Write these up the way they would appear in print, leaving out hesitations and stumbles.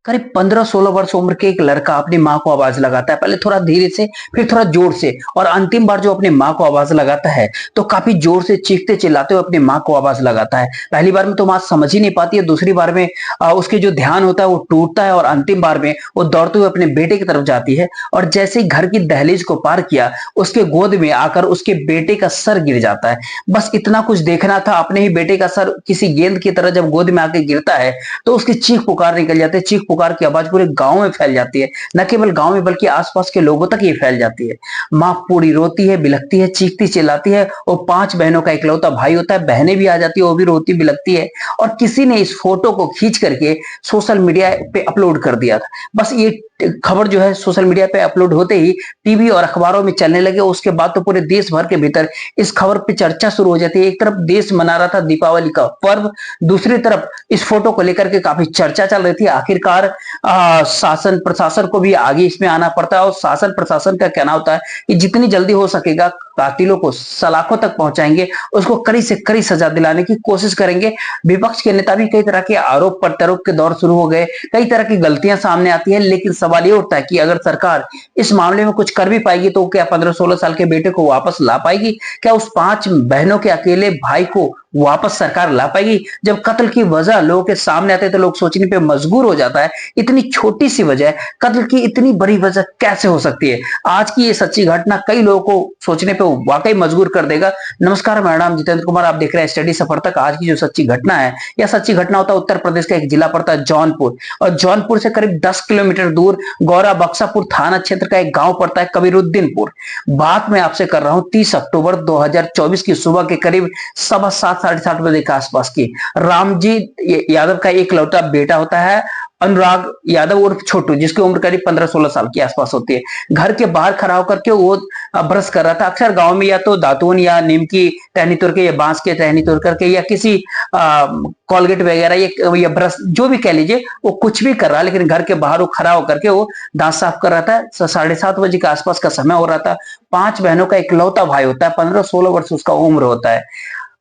करीब 15-16 वर्ष उम्र के एक लड़का अपनी माँ को आवाज लगाता है, पहले थोड़ा धीरे से, फिर थोड़ा जोर से, और अंतिम बार जो अपनी माँ को आवाज लगाता है तो काफी जोर से चीखते चिल्लाते हुए अपनी माँ को आवाज लगाता है। पहली बार में तो माँ समझ ही नहीं पाती है, दूसरी बार में उसके जो ध्यान होता है वो टूटता है, और अंतिम बार में वो दौड़ते हुए अपने बेटे की तरफ जाती है। और जैसे ही घर की दहलीज को पार किया, उसके गोद में आकर उसके बेटे का सर गिर जाता है। बस इतना कुछ देखना था, अपने ही बेटे का सर किसी गेंद की तरह जब गोद में आके गिरता है तो उसकी चीख पुकार निकल जाती है। चीख पुकार की आवाज पूरे गांव में फैल जाती है, न केवल गांव में बल्कि आसपास के लोगों तक ये फैल जाती है। माँ पूरी रोती है, बिलखती है, चीखती चिल्लाती है। और 5 बहनों का इकलौता भाई होता है, बहनें भी आ जाती है, वो भी रोती बिलखती है। और किसी ने इस फोटो को खींच करके सोशल मीडिया पे अपलोड कर दिया था। बस ये खबर जो है सोशल मीडिया पे अपलोड होते ही टीवी और अखबारों में चलने लगे। उसके बाद तो पूरे देश भर के भीतर इस खबर पे चर्चा शुरू हो जाती है। एक तरफ देश मना रहा था दीपावली का पर्व, दूसरी तरफ इस फोटो को लेकर के काफी चर्चा चल रही थी। आखिरकार शासन प्रशासन को भी आगे इसमें आना पड़ता है, और शासन प्रशासन का कहना होता है कि जितनी जल्दी हो सकेगा कातिलों को सलाखों तक पहुंचाएंगे, उसको कड़ी से कड़ी सजा दिलाने की कोशिश करेंगे। विपक्ष के नेता भी कई तरह के आरोप प्रत्यारोप के दौर शुरू हो गए, कई तरह की गलतियां सामने आती है। लेकिन सवाल ये उठता है कि अगर सरकार इस मामले में कुछ कर भी पाएगी तो क्या 15-16 साल के बेटे को वापस ला पाएगी? क्या उस 5 बहनों के अकेले भाई को वापस सरकार ला पाएगी? जब कत्ल की वजह लोगों के सामने आते हैं तो लोग सोचने पे मजबूर हो जाता है, इतनी छोटी सी वजह, कत्ल की इतनी बड़ी वजह कैसे हो सकती है? आज की ये सच्ची घटना कई लोगों को सोचने पे वाकई मजबूर कर देगा। नमस्कार, मेरा नाम जितेंद्र कुमार, आप देख रहे हैं स्टडी सफर तक। आज की जो सच्ची घटना है, यह सच्ची घटना होता है उत्तर प्रदेश का एक जिला पड़ता है जौनपुर, और जौनपुर से करीब 10 किलोमीटर दूर गौरा बक्सापुर थाना क्षेत्र का एक गांव पड़ता है कबीरुद्दीनपुर। बात मैं आपसे कर रहा हूं 30 अक्टूबर 2024 की सुबह के करीब 7:15 साढ़े 7 बजे के आसपास की। रामजी यादव का एक लौता बेटा होता है अनुराग यादव उर्फ छोटू, जिसकी उम्र करीब 15-16 साल के आसपास होती है। घर के बाहर खड़ा होकर के वो ब्रश कर रहा था। अक्सर गांव में या तो दातून या नीम की टहनी तोड़ के या बांस की टहनी तोड़ करके या किसी कॉलगेट वगैरह या ब्रश जो भी कह लीजिए, वो कुछ भी कर रहा है, लेकिन घर के बाहर वो खड़ा होकर के वो दांत साफ कर रहा था। 7:30 बजे के आसपास का समय हो रहा था। 5 बहनों का इकलौता भाई होता है, 15-16 वर्ष उसका उम्र होता है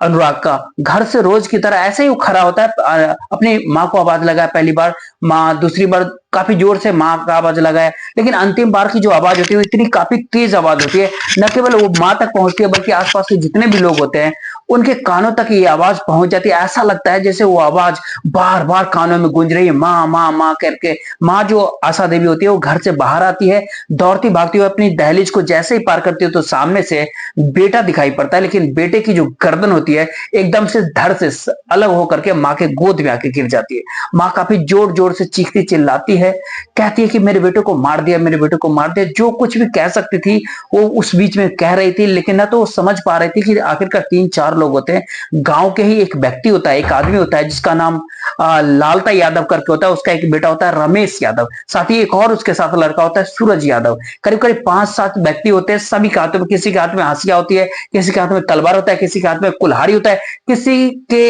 अनुराग का। घर से रोज की तरह ऐसे ही वो खड़ा होता है, अपनी माँ को आवाज लगाया पहली बार, माँ, दूसरी बार काफी जोर से माँ का आवाज लगाया, लेकिन अंतिम बार की जो आवाज होती है वो इतनी काफी तेज आवाज होती है, न केवल वो माँ तक पहुंचती है बल्कि आसपास के जितने भी लोग होते हैं उनके कानों तक ये आवाज पहुंच जाती है। ऐसा लगता है जैसे वो आवाज बार बार कानों में गूंज रही है, माँ माँ माँ करके। माँ जो आशा देवी होती है वो घर से बाहर आती है, दौड़ती भागती हुई अपनी दहलीज को जैसे ही पार करती है तो सामने से बेटा दिखाई पड़ता है, लेकिन बेटे की जो गर्दन होती है एकदम से धड़ से अलग होकर के माँ के गोद में आके गिर जाती है। माँ काफी जोर जोर से चीखती चिल्लाती है, कहती है कि मेरे बेटे को मार दिया, मेरे बेटे को मार दिया। जो कुछ भी कह सकती थी वो उस बीच में कह रही थी, लेकिन ना तो वो समझ पा रही थी कि आखिरकार 3-4 लोग होते हैं, गांव के ही एक व्यक्ति होता है, एक आदमी होता है जिसका नाम लालता यादव करके होता है, उसका एक बेटा होता है रमेश यादव, साथ ही एक और उसके साथ लड़का होता है सूरज यादव। करीब करीब 5-7 व्यक्ति होते हैं। सभी के हाथों में, किसी के हाथ में हंसिया होती है, किसी के हाथ में तलवार होता है, किसी के हाथ में कुल्हाड़ी होता है, किसी के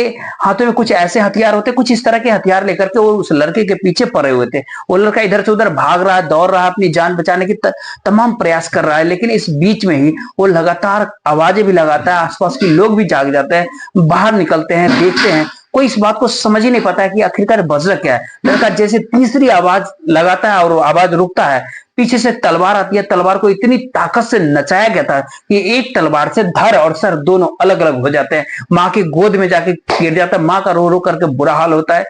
हाथों में कुछ ऐसे हथियार होते हैं, कुछ इस तरह के हथियार लेकर के वो उस लड़के के पीछे पड़े हुए थे। वो लड़का इधर से उधर भाग रहा है, दौड़ रहा है, अपनी जान बचाने की तमाम प्रयास कर रहा है, लेकिन इस बीच में ही वो लगातार आवाजें भी लगाता है। आसपास के लोग भी जाग जाते हैं, बाहर निकलते हैं, देखते हैं। कोई इस बात को समझ ही नहीं पाता है कि आखिरकार वजह क्या है। लड़का जैसे तीसरी आवाज लगाता है और आवाज रुकता है, पीछे से तलवार आती है। तलवार को इतनी ताकत से नचाया गया था कि एक तलवार से धड़ और सर दोनों अलग अलग हो जाते हैं। माँ की गोद में जाके गिर जाता है। माँ का रो रो करके बुरा हाल होता है।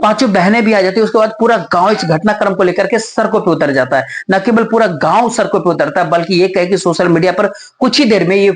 5 बहनें भी आ जाती है। उसके बाद पूरा गांव इस घटनाक्रम को लेकर के सड़कों पे उतर जाता है। न केवल पूरा गांव सड़कों पे उतरता है, बल्कि ये कहे कि सोशल मीडिया पर कुछ ही देर में ये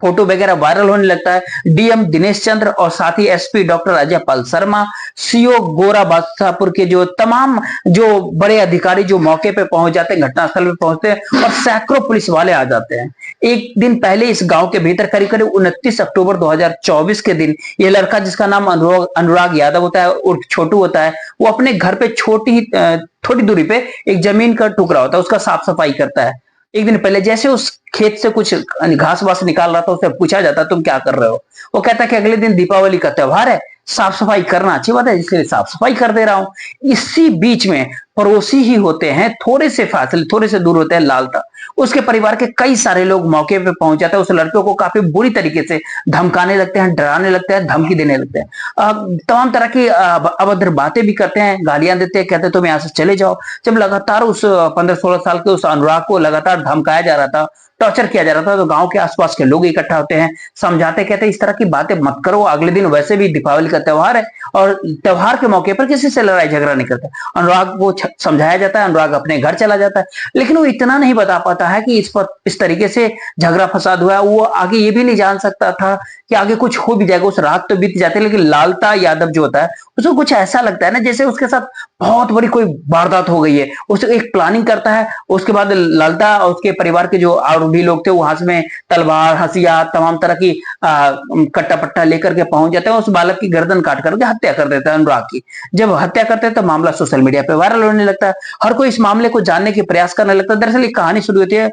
फोटो वगैरह वायरल होने लगता है। डीएम दिनेश चंद्र और साथ ही SP doctor Ajay Pal Sharma, CO गोरा बादशाहपुर के जो तमाम जो बड़े अधिकारी जो मौके पे पहुंच जाते हैं, घटनास्थल पे पहुंचते हैं, और सैकड़ों पुलिस वाले आ जाते हैं। एक दिन पहले इस गांव के भीतर करीब करीब 29 अक्टूबर 2024 के दिन ये लड़का, जिसका नाम अनुराग यादव होता है उर्फ छोटू होता है, वो अपने घर पे थोड़ी दूरी पे एक जमीन का टुकड़ा होता है, उसका साफ सफाई करता है। एक दिन पहले जैसे उस खेत से कुछ घास वास निकाल रहा था, उससे पूछा जाता तुम क्या कर रहे हो? वो कहता कि अगले दिन दीपावली का त्योहार है, साफ सफाई करना अच्छी बात है, इसलिए साफ सफाई कर दे रहा हूं। इसी बीच में पड़ोसी ही होते हैं, थोड़े से फासले, थोड़े से दूर होते हैं लालता। उसके परिवार के कई सारे लोग मौके पे पहुंच जाते हैं, उस लड़के को काफी बुरी तरीके से धमकाने लगते हैं, डराने लगते हैं, धमकी देने लगते हैं, तमाम तरह की अभद्र बातें भी करते हैं, गालियां देते हैं, कहते हैं तुम यहाँ से चले जाओ। जब लगातार उस 15-16 साल के उस अनुराग को लगातार धमकाया जा रहा था, टॉर्चर किया जा रहा था, तो गांव के आसपास के लोग इकट्ठा होते हैं, समझाते, कहते हैं इस तरह की बातें मत करो, अगले दिन वैसे भी दीपावली का त्योहार है और त्योहार के मौके पर किसी से लड़ाई झगड़ा नहीं करते। अनुराग को समझाया जाता है, अनुराग अपने घर चला जाता है, लेकिन वो इतना नहीं बता पाता है कि इस तरीके से झगड़ा फसाद हुआ है। वो आगे ये भी नहीं जान सकता था कि आगे कुछ हो भी जाएगा। उस रात तो बीत जाती है, लेकिन लालता यादव जो होता है उसको कुछ ऐसा लगता है ना जैसे उसके साथ बहुत बड़ी कोई वारदात हो गई है। उसे एक प्लानिंग करता है, उसके बाद लालता और उसके परिवार के जो और भी लोग थे वो हाथ में तलवार, हसिया, तमाम तरह की कट्टा पट्टा लेकर के पहुंच जाते हैं, उस बालक की गर्दन काट करके हत्या कर देता है अनुराग की। जब हत्या करते हैं तो मामला सोशल मीडिया पे वायरल होने लगता है, हर कोई इस मामले को जानने के प्रयास करने लगता है। दरअसल एक कहानी शुरू होती है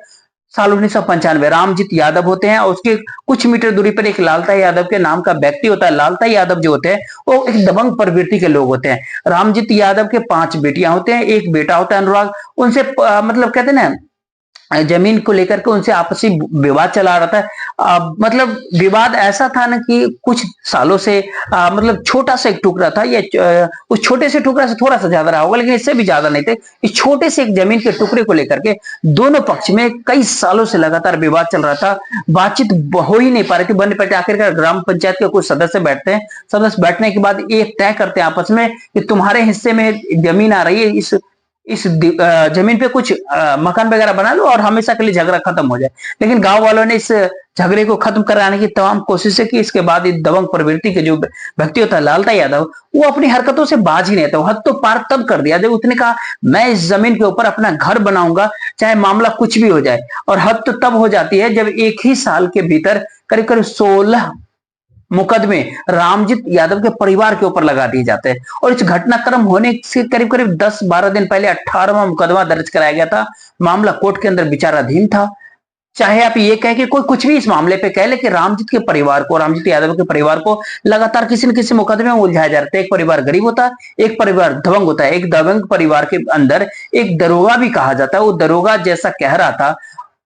साल 1995। रामजीत यादव होते हैं और उसके कुछ मीटर दूरी पर एक लालता यादव के नाम का व्यक्ति होता है। लालता यादव जो होते हैं वो एक दबंग प्रवृत्ति के लोग होते हैं। रामजीत यादव के 5 बेटियां होते हैं, एक बेटा होता है अनुराग। उनसे मतलब कहते हैं ना जमीन को लेकर के उनसे आपसी विवाद चला रहा था। मतलब विवाद ऐसा था ना कि कुछ सालों से मतलब छोटा सा एक टुकड़ा था, ये उस छोटे से टुकड़ा से थोड़ा सा ज्यादा रहा होगा, लेकिन इससे भी ज्यादा नहीं थे। इस छोटे से एक जमीन के टुकड़े को लेकर के दोनों पक्ष में कई सालों से लगातार विवाद चल रहा था। बातचीत हो ही नहीं पा रही थी, बन नहीं पाती। आखिरकार ग्राम पंचायत के कुछ सदस्य बैठते हैं, सदस्य बैठने के बाद ये तय करते हैं आपस में कि तुम्हारे हिस्से में जमीन आ रही है, इस जमीन पे कुछ मकान वगैरह बना लो और हमेशा के लिए झगड़ा खत्म हो जाए। लेकिन गांव वालों ने इस झगड़े को खत्म कराने की तमाम कोशिशें की। इसके बाद इस दबंग प्रवृत्ति के जो व्यक्ति होता है लालता यादव, वो अपनी हरकतों से बाज ही नहीं था। हद तो पार तब कर दिया जब उसने कहा मैं इस जमीन के ऊपर अपना घर बनाऊंगा, चाहे मामला कुछ भी हो जाए। और हद तो तब हो जाती है जब एक ही साल के भीतर करीब करीब 16 मुकदमे रामजीत यादव के परिवार के ऊपर लगा दिए जाते हैं। और इस घटनाक्रम होने से करीब करीब 10-12 दिन पहले 18वां मुकदमा दर्ज कराया गया था। मामला कोर्ट के अंदर विचाराधीन था। चाहे आप ये कहें कि कोई कुछ भी इस मामले पे कहे, लेकिन रामजीत के परिवार को, रामजीत यादव के परिवार को लगातार किसी न किसी मुकदमे में उलझाया जा रहा था। एक परिवार गरीब होता है, एक परिवार दबंग होता है। एक दबंग परिवार के अंदर एक दरोगा भी कहा जाता है। वो दरोगा जैसा कह रहा था,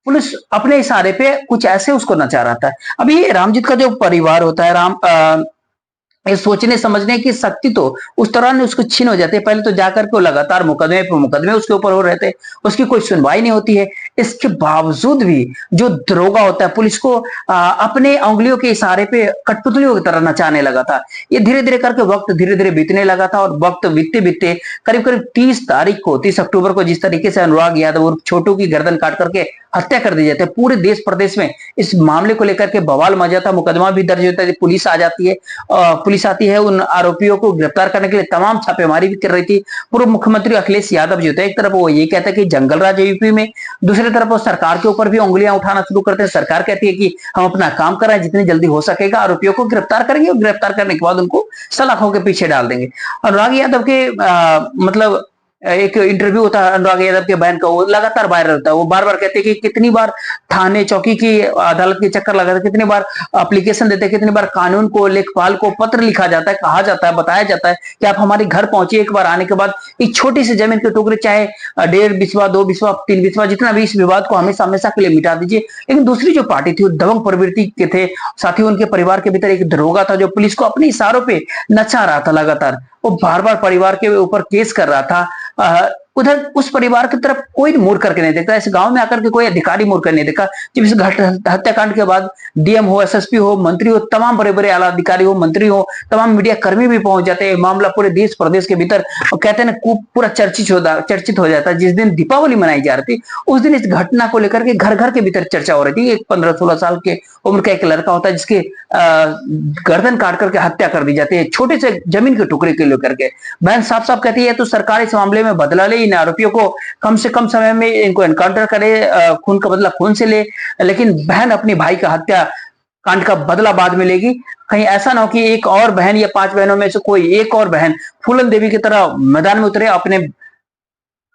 पुलिस अपने इशारे पे कुछ ऐसे उसको नचा रहा था। अब ये रामजीत का जो परिवार होता है, ये सोचने समझने की शक्ति तो उस दौरान उसको छीन हो जाती है। पहले तो जाकर के वो लगातार मुकदमे पर मुकदमे उसके ऊपर हो रहे थे, उसकी कोई सुनवाई नहीं होती है। इसके बावजूद भी जो दरोगा होता है पुलिस को अपने उंगलियों के इशारे पे कठपुतलियों की तरह नचाने लगा था। ये धीरे धीरे करके वक्त धीरे धीरे बीतने लगा था और वक्त बीतते बीतते करीब करीब 30 तारीख को, 30 अक्टूबर को जिस तरीके से अनुराग यादव और छोटू की गर्दन काट करके हत्या कर दी जाती है, पूरे देश प्रदेश में इस मामले को लेकर के बवाल मचा था। मुकदमा भी दर्ज होता है, पुलिस आ जाती है, पुलिस आती है उन आरोपियों को गिरफ्तार करने के लिए तमाम छापेमारी भी कर रही थी। पूर्व मुख्यमंत्री अखिलेश यादव जो थे, एक तरफ वो ये कहते हैं कि जंगल राज है यूपी में, दूसरी तरफ वो सरकार के ऊपर भी उंगलियां उठाना शुरू करते हैं। सरकार कहती है कि हम अपना काम कर रहे हैं, जितनी जल्दी हो सकेगा आरोपियों को गिरफ्तार करेंगे और गिरफ्तार करने के बाद उनको सलाखों के पीछे डाल देंगे। अनुराग यादव के मतलब एक इंटरव्यू होता है अनुराग यादव के बहन का, वो लगातार वायरल होता है। वो बार बार कहते हैं कि कितनी बार थाने चौकी की अदालत के चक्कर लगाते, कितनी बार एप्लीकेशन देते, कितनी बार कानून को, लेखपाल को पत्र लिखा जाता है, कहा जाता है, बताया जाता है कि आप हमारे घर पहुंचिए। एक बार आने के बाद एक छोटी सी जमीन के टुकड़े, चाहे 1.5 बिस्वा, 2 बिस्वा, 3 बिस्वा, जितना भी, इस विवाद को हमेशा हमेशा के लिए मिटा दीजिए। लेकिन दूसरी जो पार्टी थी वो दबंग प्रवृत्ति के थे। साथ ही उनके परिवार के भीतर एक दरोगा था जो पुलिस को अपने इशारों पे नचा रहा था लगातार। वो बार बार परिवार के ऊपर केस कर रहा था। उधर उस परिवार की तरफ कोई मुड़ करके नहीं देखता। इस गांव में आकर के कोई अधिकारी मुड़ कर नहीं देखा। जब इस हत्याकांड के बाद डीएम हो, एसएसपी हो, मंत्री हो, तमाम बड़े बड़े आला अधिकारी हो, मंत्री हो, तमाम मीडिया कर्मी भी पहुंच जाते हैं। मामला पूरे देश प्रदेश के भीतर कहते हैं ना पूरा चर्चित हो जाता है। जिस दिन दीपावली मनाई जा रही थी उस दिन इस घटना को लेकर के घर घर के भीतर चर्चा हो रही थी। एक 15-16 साल के उम्र का एक लड़का होता है जिसके गर्दन काट करके हत्या कर दी जाती है, छोटे से जमीन के टुकड़े के लेकर के। बहन साफ साफ कहती है तो सरकार इस मामले में बदला ले, इन आरोपियों को कम से कम समय में इनको एनकाउंटर करे, खून का बदला खून से ले। लेकिन बहन अपनी भाई का हत्या कांड का बदला बाद में लेगी। कहीं ऐसा ना हो कि एक और बहन या 5 बहनों में से कोई एक और बहन फूलन देवी की तरह मैदान में उतरे, अपने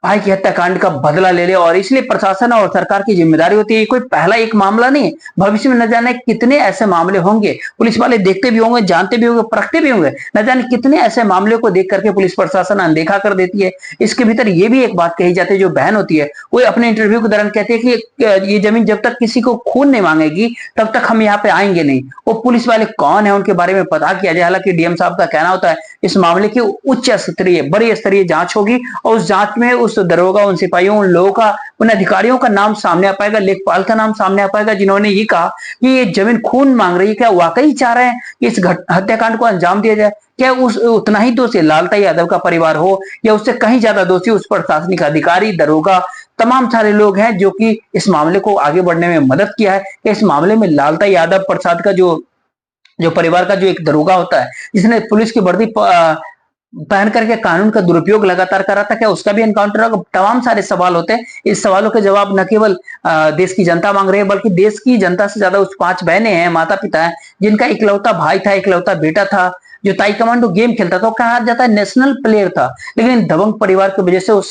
भाई की हत्याकांड का बदला ले ले, और इसलिए प्रशासन और सरकार की जिम्मेदारी होती है। कोई पहला एक मामला नहीं है, भविष्य में न जाने कितने ऐसे मामले होंगे। पुलिस वाले देखते भी होंगे, जानते भी होंगे, परखते भी होंगे, न जाने कितने ऐसे मामले को देख करके पुलिस प्रशासन अनदेखा कर देती है। इसके भीतर ये भी एक बात कही जाती है, जो बहन होती है वो अपने इंटरव्यू के दौरान कहती है कि ये जमीन जब तक किसी को खून नहीं मांगेगी तब तक हम यहाँ पे आएंगे नहीं। वो पुलिस वाले कौन है उनके बारे में पता किया जाए। हालांकि डीएम साहब का कहना होता है इस मामले की उच्च स्तरीय बड़ी स्तरीय जांच होगी, और उस जांच में उस दरोगा, उन सिपाहियों, उन लोगों का, उन अधिकारियों का नाम सामने आ पाएगा, लेखपाल का नाम सामने आ पाएगा, जिन्होंने ये कहा कि ये जमीन खून मांग रही है। क्या वाकई चाह रहे हैं कि इस हत्याकांड को अंजाम दिया जाए? क्या उस उतना ही दोषी लालता यादव का परिवार हो, या उससे कहीं ज्यादा दोषी उस प्रशासनिक अधिकारी, दरोगा, तमाम सारे लोग हैं जो कि इस मामले को आगे बढ़ने में मदद किया है? कि इस मामले में लालता यादव प्रसाद का जो जो परिवार का जो एक दरोगा होता है, जिसने पुलिस की वर्दी पहन करके कानून का दुरुपयोग लगातार कर रहा था, क्या उसका भी एनकाउंटर होगा? तमाम सारे सवाल होते हैं। इस सवालों के जवाब न केवल देश की जनता मांग रही है, बल्कि देश की जनता से ज्यादा उस 5 बहनें हैं, माता पिता हैं, जिनका इकलौता भाई था, इकलौता बेटा था, जो ताइक्वांडो गेम खेलता था। वो कहा जाता है नेशनल प्लेयर था, लेकिन दबंग परिवार की वजह से उस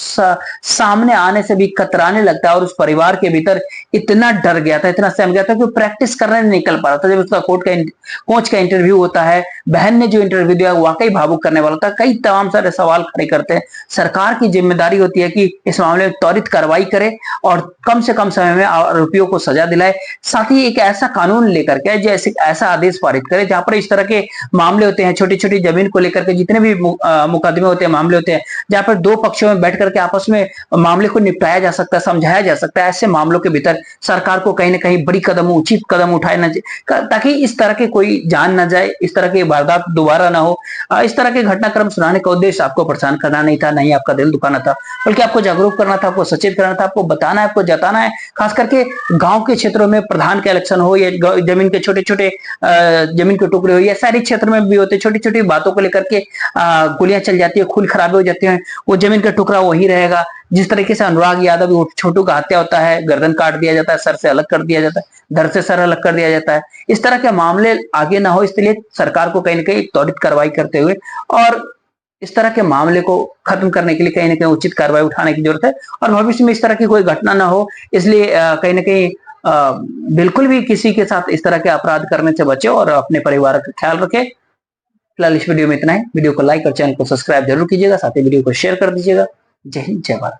सामने आने से भी कतराने लगता है, और उस परिवार के भीतर इतना डर गया था, इतना सहम गया था कि वो प्रैक्टिस करने नहीं निकल पा रहा था। जब उसका कोच का इंटरव्यू होता है, बहन ने जो इंटरव्यू दिया वाकई भावुक करने वाला था। कई तमाम सारे सवाल खड़े करते हैं। सरकार की जिम्मेदारी होती है कि इस मामले में त्वरित कार्रवाई करे और कम से कम समय में आरोपियों को सजा दिलाए। साथ ही एक ऐसा कानून लेकर के, जैसे ऐसा आदेश पारित करे जहां पर इस तरह के मामले होते हैं, छोटी छोटी जमीन को लेकर के जितने भी मुकदमे होते हैं, मामले होते हैं, जहां पर दो पक्षों में बैठ करके आपस में मामले को निपटाया जा सकता है, समझाया जा सकता है। ऐसे मामलों के भीतर सरकार को कहीं ना कहीं बड़ी कदम, उचित कदम उठाए, ताकि इस तरह के कोई जान न जाए, इस तरह की वारदात दोबारा ना हो। इस तरह के घटनाक्रम सुनाने का उद्देश्य आपको परेशान करना नहीं था, नहीं आपका दिल दुखाना था, बल्कि आपको जागरूक करना था, आपको सचेत करना था, आपको बताना है, आपको जताना है। खास करके गांव के क्षेत्रों में प्रधान का इलेक्शन हो, या जमीन के छोटे छोटे जमीन के टुकड़े हो, या शहरी क्षेत्र में भी होते, छोटी छोटी बातों को लेकर के गोलियां चल जाती है, खून खराबे हो जाते हैं। वो जमीन का टुकड़ा वही रहेगा। जिस तरीके से अनुराग यादव छोटू का हत्या होता है, गर्दन काट दिया जाता है, सर से अलग कर दिया जाता है, धड़ से सर अलग कर दिया जाता है, इस तरह के मामले आगे ना हो, इसलिए सरकार को कहीं ना कहीं त्वरित कार्रवाई करते हुए और इस तरह के मामले को खत्म करने के लिए कहीं ना कहीं उचित कार्रवाई उठाने की जरूरत है, और भविष्य में इस तरह की कोई घटना ना हो। इसलिए कहीं ना कहीं बिल्कुल भी किसी के साथ इस तरह के अपराध करने से बचे और अपने परिवार का ख्याल रखें। फिलहाल इस वीडियो में इतना ही। वीडियो को लाइक और चैनल को सब्सक्राइब जरूर कीजिएगा, साथ ही वीडियो को शेयर कर दीजिएगा। जय हिंद, जय भारत।